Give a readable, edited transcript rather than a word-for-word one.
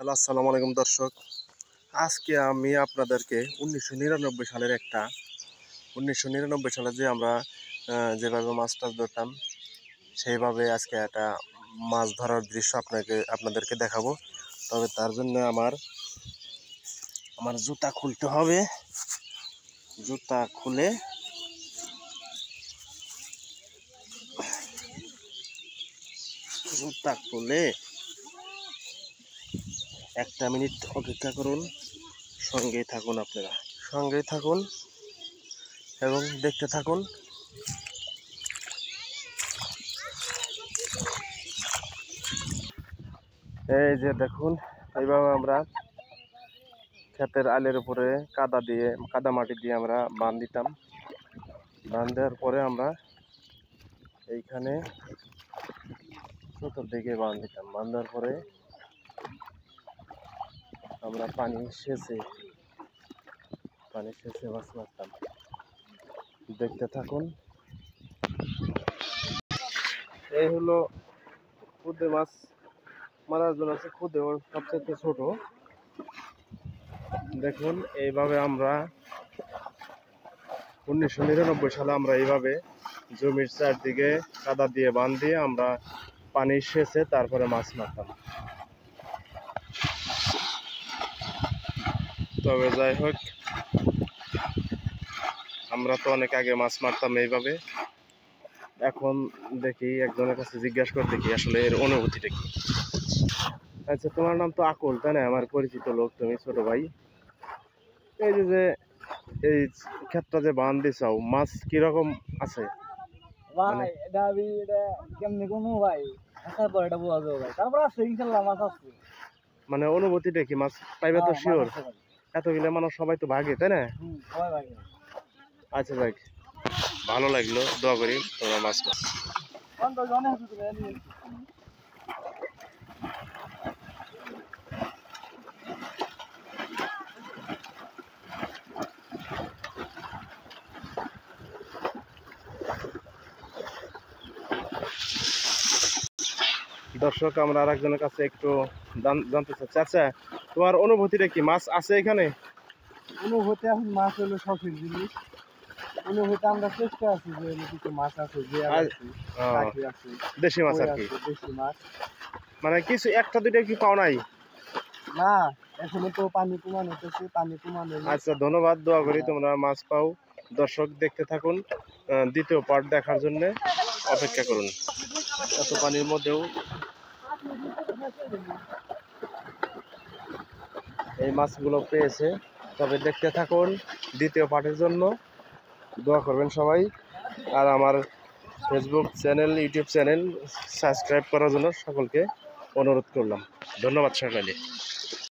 Hello, আসসালামু আলাইকুম দর্শক। আজকে আমি আপনাদেরকে 1999 সালের 1999 সালে যে আমরা যেভাবে মাছ টাছ ধরতাম সেইভাবে আজকে একটা মাছ ধরার দৃশ্য আপনাদেরকে দেখাবো। তবে তার জন্য আমার জুতা খুলতে হবে। জুতা খুলে একটা মিনিট অপেক্ষা করুন। সঙ্গেই থাকুন, আপনারা সঙ্গেই থাকুন এবং দেখতে থাকুন। এই যে দেখুন, এইভাবে আমরা ক্ষেতের আলের উপরে কাদা মাটি দিয়ে আমরা বাঁধ দিতাম। বাঁধ দেওয়ার পরে আমরা এইখানে চতুর্দিকে বাঁধ দিতাম। বাঁধ দেওয়ার পরে আমরা পানি সেচে মাছ মারতাম। দেখতে থাকুন। এই হলো খুদে মাছ মারার জন্য আছে। খুদে সবচেয়ে ছোট। দেখুন, এইভাবে আমরা 1999 সালে আমরা এইভাবে জমির চারদিকে কাদা দিয়ে বাঁধ দিয়ে আমরা পানি সেচে তারপরে মাছ মারতাম। তবে যাই হোক, আমরা তো অনেক আগে মাছ মারতাম এইভাবে। এখন দেখি একজনের কাছে জিজ্ঞাসা করে দেখি আসলে এর অনুভূতিটা কি। আচ্ছা, তোমার নাম তো আকুল, তাই না? আমার পরিচিত লোক, তুমি ছোট ভাই। এই যে এই ক্ষেতটা যে বাঁধ দিছাও, মাছ কিরকম আছে? ভাই এটা কেমনি কোন ভাই আসার পর এটা বোঝা যাবে ভাই। তারপর আছে ইনশাল্লাহ মাছ আছে। মানে অনুভূতিটা কি? মাছ পাইবে তো শিওর? এতগুলো মানুষ সবাই তো ভাগে, তাই না? সবাই ভাগে। আচ্ছা যাক, ভালো লাগলো। দোয়া করি তোমরা মাছ পাও। দর্শক, আমরা আর একজনের কাছে একটু জানতে চাচ্ছি। আচ্ছা, তোমার অনুভূতিটা কি? মাছ আছে এখানে? অনুভূতি এখন মাছ হলো শখের জিনিস। অনুভূতি আমরা চেষ্টা আছি যে কিছু মাছ আছে, যে দেশি মাছ আর কি। দেশি মাছ মানে কিছু একটা দুইটা কি পাও নাই? না, এখনো তো পানি কমান হতেছে, পানি কমানো। আচ্ছা, ধন্যবাদ। দোয়া করি তোমরা মাছ পাও। দর্শক, দেখতে থাকুন। দ্বিতীয় পার্ট দেখার জন্য অপেক্ষা করুন। এত পানির মধ্যেও এই মাছগুলো পেয়েছে। তবে দেখতে থাকুন দ্বিতীয় পার্টের জন্য। দোয়া করবেন সবাই। আর আমার Facebook channel, YouTube channel subscribe করার জন্য সকলকে অনুরোধ করলাম। ধন্যবাদ সকলে।